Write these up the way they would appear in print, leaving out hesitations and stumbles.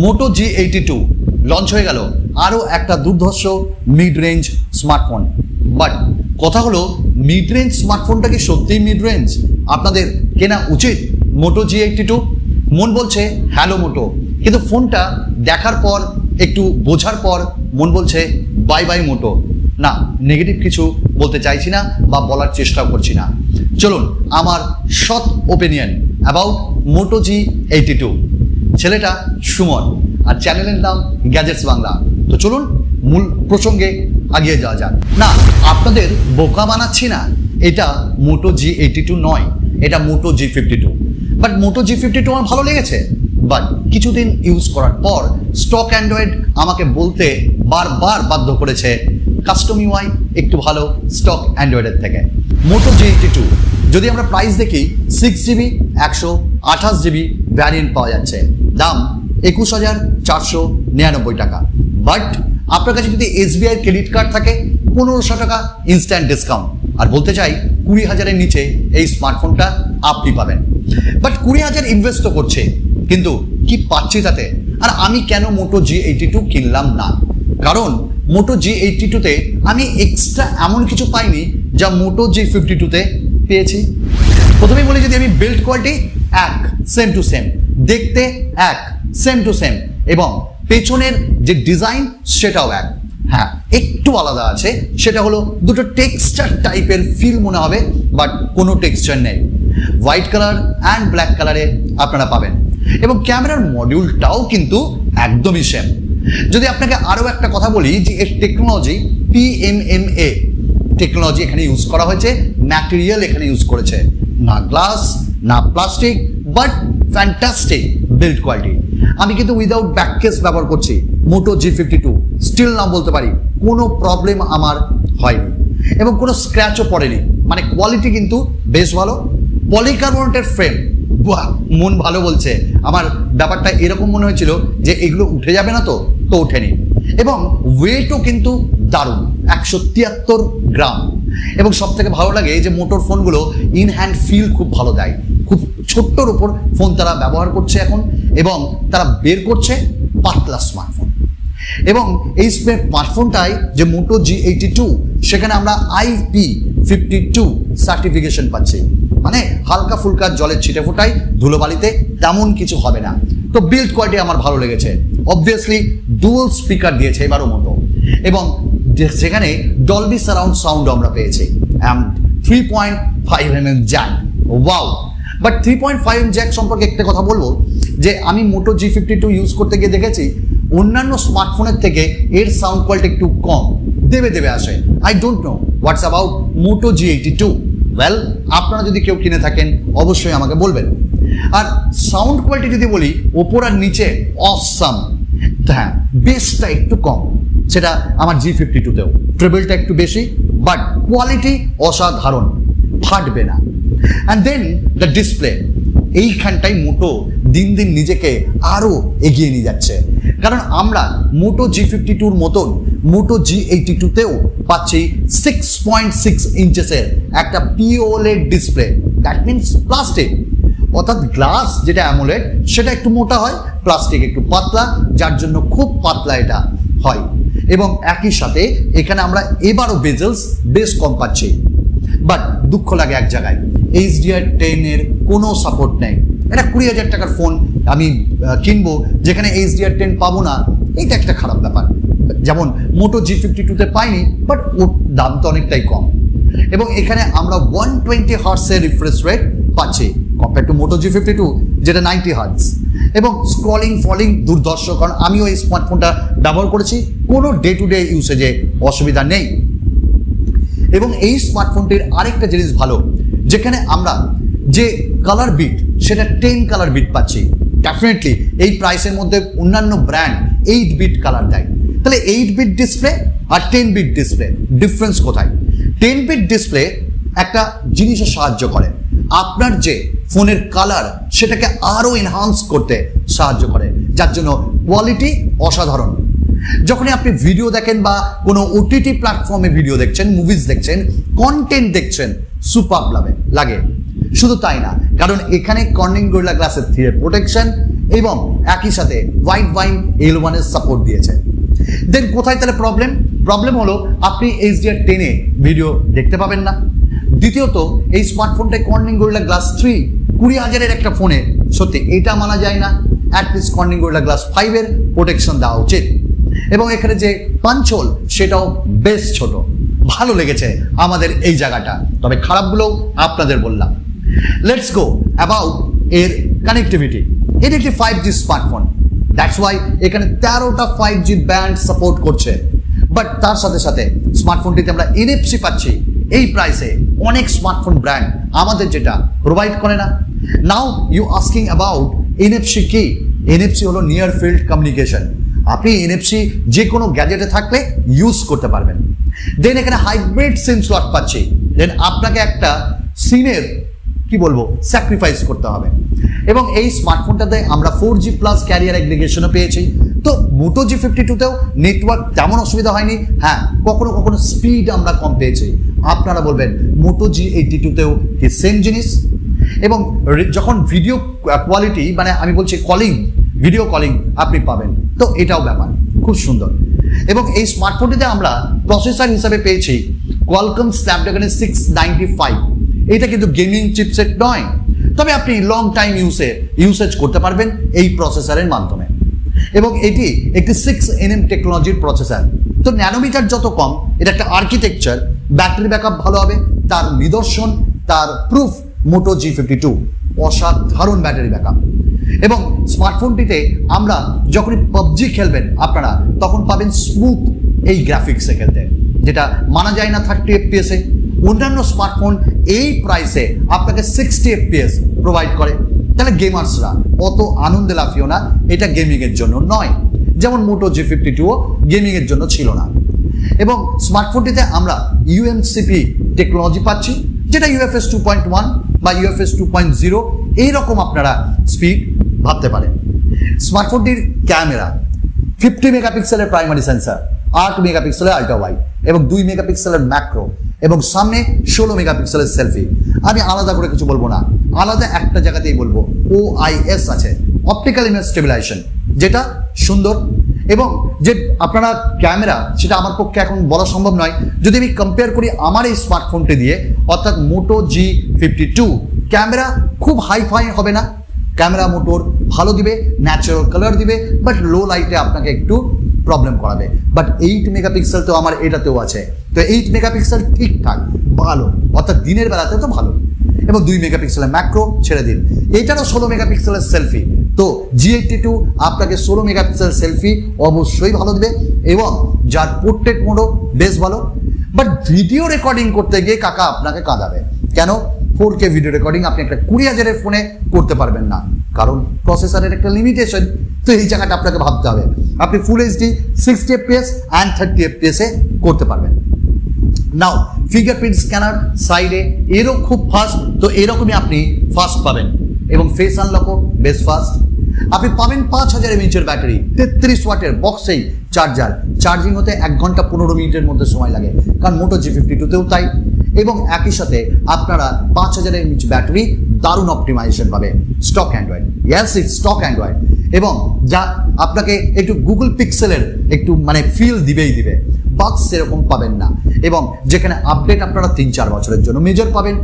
মোটো G82 launch হয়ে গেল, আরও একটা দুর্ধর্ষ মিড রেঞ্জ স্মার্টফোন। বাট কথা হলো, মিড রেঞ্জ স্মার্টফোনটা কি সত্যিই মিড রেঞ্জ? আপনাদের কেনা উচিত মোটো G82? মন বলছে হ্যালো মোটো, কিন্তু ফোনটা দেখার পর, একটু বোঝার পর মন বলছে বাই বাই মোটো। না, নেগেটিভ কিছু বলতে চাইছি না বা বলার চেষ্টাও করছি না। চলুন আমার সৎ ওপিনিয়ন অ্যাবাউট মোটো G82। ছেলেটা সুমন, আর চ্যানেলের নাম গ্যাজেটস বাংলা। তো চলুন মূল প্রসঙ্গে এগিয়ে যাওয়া যাক। না, আপনাদের বোকা বানাচ্ছি না, এটা মোটো G82 নয়, এটা মোটো G52। বাট মোটো G52 আমার ভালো লেগেছে। বাট কিছুদিন ইউজ করার পর স্টক অ্যান্ড্রয়েড আমাকে বলতে বারবার বাধ্য করেছে কাস্টম ইউআই একটু ভালো স্টক অ্যান্ড্রয়েডের থেকে। মোটো G82 যদি আমরা প্রাইস দেখি, 6GB 128GB ভ্যারিয়েন্ট পাওয়া যাচ্ছে, দাম 21,499 টাকা। বাট আপনার কাছে যদি SBI ক্রেডিট কার্ড থাকে, 1500 টাকা ইনস্ট্যান্ট ডিসকাউন্ট। আর বলতে চাই 20,000-এর নিচে এই স্মার্টফোনটা আপনি পাবেন। বাট 20,000 ইনভেস্ট তো করছে, কিন্তু কি পাচ্ছি তাতে? আর আমি কেন মোটো G82 কিনলাম না? কারণ মোটো G82-তে আমি এক্সট্রা এমন কিছু পাইনি যা মোটো G52-তে পেয়েছি। প্রথমেই বলি, যদি আমি বিল্ড কোয়ালিটি এক, সেম টু সেম, দেখতে এক, সেম টু সেম, এবং পেছনের যে ডিজাইন সেটাও এক। হ্যাঁ, একটু আলাদা আছে, সেটা হলো দুটো টেক্সচার টাইপের ফিল মনে হবে, বাট কোনো টেক্সচার নেই। হোয়াইট কালার অ্যান্ড ব্ল্যাক কালারে আপনারা পাবেন, এবং ক্যামেরার মডিউলটাও কিন্তু একদমই সেম। যদি আপনাকে আরও একটা কথা বলি, যে এর টেকনোলজি PMMA টেকনোলজি এখানে ইউজ করা হয়েছে, ম্যাটেরিয়াল এখানে ইউজ করেছে, না গ্লাস না plastic, but fantastic build quality. আমি কিন্তু উইদাউট ব্যাক কেস ব্যবহার করছি মোটো G52, স্টিল নাম বলতে পারি কোনো প্রবলেম আমার হয়নি, এবং কোনো স্ক্র্যাচও পড়েনি। মানে কোয়ালিটি কিন্তু বেশ ভালো। পলিকার্বনেটের ফ্রেম, বাহ, মন ভালো বলছে। আমার ব্যাপারটা এরকম মনে হয়েছিল যে এগুলো উঠে যাবে না, তো ওঠেনি। এবং ওয়েটও কিন্তু দারুণ, 173 গ্রাম। এবং সব থেকে ভালো লাগে যে মোটোর ফোনগুলো ইন হ্যান্ড ফিল খুব ভালো দেয়। খুব ছোট্টর উপর ফোন তারা ব্যবহার করছে এখন, এবং তারা বের করছে পাতলা স্মার্টফোন। এবং এই স্মার্টফোনটাই যে মোটো G82, সেখানে আমরা IP52 সার্টিফিকেশন পাচ্ছি। মানে হালকা ফুলকা জলের ছিটে ফোটায়, ধুলোবালিতে তেমন কিছু হবে না। তো বিল্ড কোয়ালিটি আমার ভালো লেগেছে। অবভিয়াসলি ডুয়াল স্পিকার দিয়েছে এবারও মোটো, এবং সেখানে ডলবি সারাউন্ড সাউন্ড আমরা পেয়েছি, and 3.5mm Jack. Wow! But 3.5mm Jack সম্পর্কে একটা কথা বলবো, যে আমি মোটো G52 ইউজ করতে গিয়ে দেখেছি অন্যান্য স্মার্টফোনের থেকে এর সাউন্ড কোয়ালিটি একটু কম, দেবে আসে। I don't know what's about Moto G82। Well, আপনারা যদি কেউ কিনে থাকেন অবশ্যই আমাকে বলবেন। আর সাউন্ড কোয়ালিটি যদি বলি, ওপর আর নিচে অসাম। হ্যাঁ, বেসটা একটু কম, সেটা আমার G52-তেও। ট্রেবলটা একটু বেশি, বাট কোয়ালিটি অসাধারণ, ফাটবে না। অ্যান্ড দেন দ্য ডিসপ্লে, এইখানটাই মোটো দিন দিন নিজেকে আরও এগিয়ে নিয়ে যাচ্ছে। কারণ আমরা মোটো G52-র মতন মোটো G82-তেও পাচ্ছি 6.6 ইঞ্চেসের একটা POLED display. That means plastic, অর্থাৎ গ্লাস যেটা অ্যামোলেড সেটা একটু মোটা হয়, প্লাস্টিক একটু পাতলা, যার জন্য খুব পাতলা এটা হয়। এবং একই সাথে এখানে আমরা এবারও বেজেলস বেশ কম পাচ্ছি। বাট দুঃখ লাগে এক জায়গায়, HDR10-এর কোনো সাপোর্ট নেই। এটা 20,000 টাকার ফোন আমি কিনবো, যেখানে HDR10 পাবো না, এটা একটা খারাপ ব্যাপার। যেমন মোটো G52-তে পাইনি, বাট ওর দাম তো অনেকটাই কম। এবং এখানে আমরা 120 হার্টসের রিফ্রেশ রেট পাচ্ছি কম্পেয়ার টু মোটো G52, যেটা 90 হার্টস। এবং স্ক্রলিং ফলিং দুর্ধর্ষ, কারণ আমিও এই স্মার্টফোনটা ব্যবহার করেছি, কোনো ডে টু ডে ইউসেজে অসুবিধা নেই। এবং এই স্মার্টফোনটির আরেকটা জিনিস ভালো, যেখানে আমরা যে কালার বিট সেটা 10 কালার বিট পাচ্ছি। ডেফিনেটলি এই প্রাইসের মধ্যে অন্যান্য ব্র্যান্ড 8 বিট কালার দেয়। তাহলে 8 বিট ডিসপ্লে আর 10 বিট ডিসপ্লে ডিফারেন্স কোথায়? 10 বিট ডিসপ্লে একটা জিনিসে সাহায্য করে, আপনার যে ফোনের কালার সেটাকে আরও এনহান্স করতে সাহায্য করে, যার জন্য কোয়ালিটি অসাধারণ। যখনই আপনি ভিডিও দেখেন বা কোনো ওটিটি প্ল্যাটফর্মে ভিডিও দেখছেন, মুভিজ দেখছেন, কন্টেন্ট দেখছেন, সুপার লাগে। শুধু তাই না, কারণ এখানে কর্নিং গরিলা গ্লাসের 3 প্রোটেকশন এবং একই সাথে হোয়াইট ওয়াইন L1 এর সাপোর্ট দিয়েছে। দেন কোথায় তাহলে প্রবলেম হলো আপনি HDR10 এ ভিডিও দেখতে পাবেন না। দ্বিতীয়ত এই স্মার্টফোনটায় কর্নিং গরিলা গ্লাস 3 20,000-এর একটা ফোনে সত্যি এটা মানা যায় না, অ্যাটলিস্ট কর্নিং গরিলা গ্লাস 5 এর প্রোটেকশন দেওয়া উচিত। এবং এখানে যে পাঞ্চ হোল সেটাও বেশ ছোট, ভালো লেগেছে আমাদের এই জায়গাটা, তবে খারাপগুলো আপনাদের বললাম। লেটস গো অ্যাবাউট এর কানেক্টিভিটি। এটি একটি 5G স্মার্টফোন, দ্যাটস ওয়াই এখানে 13টা 5G ব্যান্ড সাপোর্ট করছে। বাট তার সাথে সাথে স্মার্টফোনটিতে আমরা NFC পাচ্ছি। এই প্রাইসে অনেক স্মার্টফোন ব্র্যান্ড আমাদের যেটা প্রোভাইড করে না। Now you asking about NFC কি? NFC হলো নিয়ার ফিল্ড কমিউনিকেশন। আপনি NFC যে কোনো গ্যাজেটে থাকলে ইউজ করতে পারবেন। দেন এখানে হাইব্রিড সিম স্লট পাচ্ছি। দেন আপনাকে একটা সিমের কি বলবো স্যাক্রিফাইস করতে হবে। এবং এই স্মার্টফোনটাতে আমরা 4G প্লাস ক্যারিয়ার এগ্রিগেশনও পেয়েছি। তো Moto G52তেও নেটওয়ার্ক তেমন অসুবিধা হয়নি। হ্যাঁ, কখনো স্পিড আমরা কম পেয়েছি। আপনারা বলবেন Moto G82তেও কি সেম জিনিস? এবং যখন ভিডিও কোয়ালিটি মানে আমি বলছি ভিডিও কলিং আপনি পাবেন, তো এটাও ব্যাপার খুব সুন্দর। এবং এই স্মার্টফোনটিতে আমরা প্রসেসর হিসাবে পেয়েছি কোয়ালকম স্ন্যাপড্রাগনের 695। এটা কিন্তু গেমিং চিপসেট নয়, তবে আপনি লং টাইম ইউসেজ করতে পারবেন এই প্রসেসরের মাধ্যমে। এবং এটি একটি 6nm টেকনোলজির প্রসেসর। তো ন্যানোমিটার যত কম, এটা একটা আর্কিটেকচার, ব্যাটারি ব্যাকআপ ভালো হবে, তার নিদর্শন, তার প্রুফ Moto G52 অসাধারণ ব্যাটারি ব্যাকআপ। এবং স্মার্টফোনটিতে আমরা যখনই পাবজি খেলবেন আপনারা, তখন পাবেন স্মুথ এই গ্রাফিক্সে খেলতে, যেটা মানা যায় না 30 FPS-এ। অন্যান্য স্মার্টফোন এই প্রাইসে আপনাকে 60 FPS প্রোভাইড করে। তাহলে গেমার্সরা অত আনন্দে লাফিও না, এটা গেমিংয়ের জন্য নয়, যেমন Moto G52ও গেমিংয়ের জন্য ছিল না। এবং স্মার্টফোনটিতে আমরা UMCP টেকনোলজি পাচ্ছি, যেটা UFS 2.1 বা UFS 2.0 এইরকম আপনারা স্পিড ভাবতে পারেন। স্মার্টফোনটির ক্যামেরা 50 মেগাপিক্সেলের প্রাইমারি সেন্সার, 8 মেগাপিক্সেলের আল্ট্রা ওয়াইড এবং 2 মেগাপিক্সেলের ম্যাক্রো, এবং সামনে 16 মেগাপিক্সেলের সেলফি। আমি আলাদা করে কিছু বলবো না, আলাদা একটা জায়গাতেই বলবো OIS আছে, অপটিক্যাল ইমেজ স্টেবিলাইজেশন, যেটা সুন্দর। এবং যে আপনারা ক্যামেরা, সেটা আমার পক্ষে এখন বলা সম্ভব নয়। যদি আমি কম্পেয়ার করি আমার এই স্মার্টফোনটি দিয়ে, অর্থাৎ Moto G52, ক্যামেরা খুব হাইফাই হবে না, ক্যামেরা মোটর ভালো দিবে, ন্যাচারাল কালার দিবে, বাট লো লাইটে আপনাকে একটু প্রবলেম করাবে। বাট 8 মেগাপিক্সেল তো আমার এটাতেও আছে, তো 8 মেগাপিক্সেল ঠিকঠাক ভালো, অর্থাৎ দিনের বেলাতে তো ভালো। এবং 2 মেগাপিক্সেলের ম্যাক্রো ছেড়ে দিন, এটারও 16 মেগাপিক্সেলের সেলফি। তো G82 আপনাকে 16 মেগাপিক্সেলের সেলফি অবশ্যই ভালো দেবে, এবং যার পোর্ট্রেট মোডও বেশ ভালো। বাট ভিডিও রেকর্ডিং করতে গিয়ে কাকা আপনাকে কাঁদাবে। কেন? 4K ভিডিও রেকর্ডিং আপনি একটা 20,000-এর ফোনে করতে পারবেন না, কারণ প্রসেসরের একটা লিমিটেশন। তো এই জায়গাটা আপনাকে ভাবতে হবে। আপনি ফুল HD 60 FPS অ্যান্ড 30 FPS-এ করতে পারবেন। নাও ফিঙ্গারপ্রিন্ট স্ক্যানার সাইডে এরও খুব ফাস্ট, তো এরকমই আপনি ফাস্ট পাবেন। এবং ফেস আনলকও বেশ ফাস্ট। আপনি পাবেন 5000 mAh ব্যাটারি, 33 ওয়াটের বক্সেই চার্জার। চার্জিং হতে 1 ঘন্টা 15 মিনিটের মধ্যে সময় লাগে, কারণ Moto G52তেও তাই। এবং একই সাথে আপনারা 5000 mAh ব্যাটারি, দারুণ অপটিমাইজেশন পাবে। Stock Android, yes it's stock Android, এবং যা আপনাকে একটু গুগল পিক্সেলের একটু মানে ফিল দিবেই দিবে, বাক্স সেরকম পাবেন না। এবং যেখানে আপডেট আপনারা 3-4 বছরের জন্য মেজর পাবেন,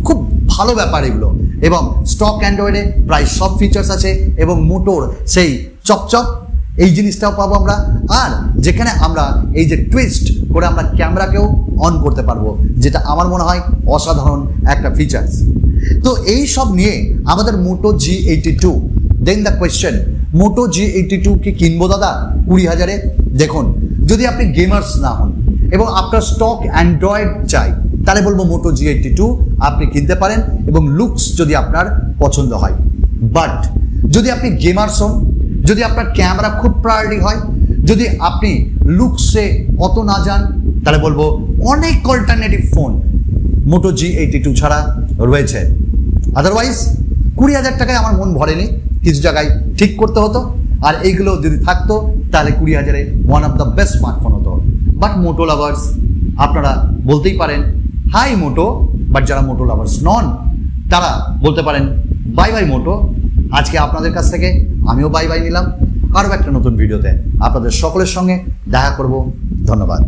খুব ভালো ব্যাপার এগুলো। এবং স্টক অ্যান্ড্রয়েডে প্রায় সব ফিচার্স আছে, এবং মোটোর সেই চপচপ এই জিনিসটাও পাবো আমরা। আর যেখানে আমরা এই যে টুইস্ট করে আমরা ক্যামেরাকেও অন করতে পারবো, যেটা আমার মনে হয় অসাধারণ একটা ফিচার্স। তো এই সব নিয়ে আমাদের Moto G82। Then the question, Moto G82 কি কিনবো দাদা 20,000-এ? দেখুন, যদি আপনি গেমার্স না হন এবং আপনার স্টক অ্যান্ড্রয়েড চাই, তাহলে বলবো Moto G82 আপনি কিনতে পারেন, এবং লুকস যদি আপনার পছন্দ হয়। বাট যদি আপনি গেমার্স হন, যদি আপনার ক্যামেরা খুব প্রায়োরিটি হয়, যদি আপনি লুকসে অত না যান, তাহলে বলবো অনেক অল্টারনেটিভ ফোন Moto G82 ছাড়া রয়েছে। আদারওয়াইজ 20,000 টাকায় আমার মন ভরেনি, কিছু জায়গায় ঠিক করতে হতো। আর এইগুলো যদি থাকতো তাহলে 20,000-এ one of the best smartphone হতো। বাট মোটো লাভার্স আপনারা বলতেই পারেন হাই মোটো, বাট যারা মোটো লাভার্স নন তারা বলতে পারেন বাই বাই মোটো। আজকে আপনাদের কাছ থেকে আমিও বাই বাই নিলাম। আরও একটা নতুন ভিডিওতে আপনাদের সকলের সঙ্গে দেখা করব। ধন্যবাদ।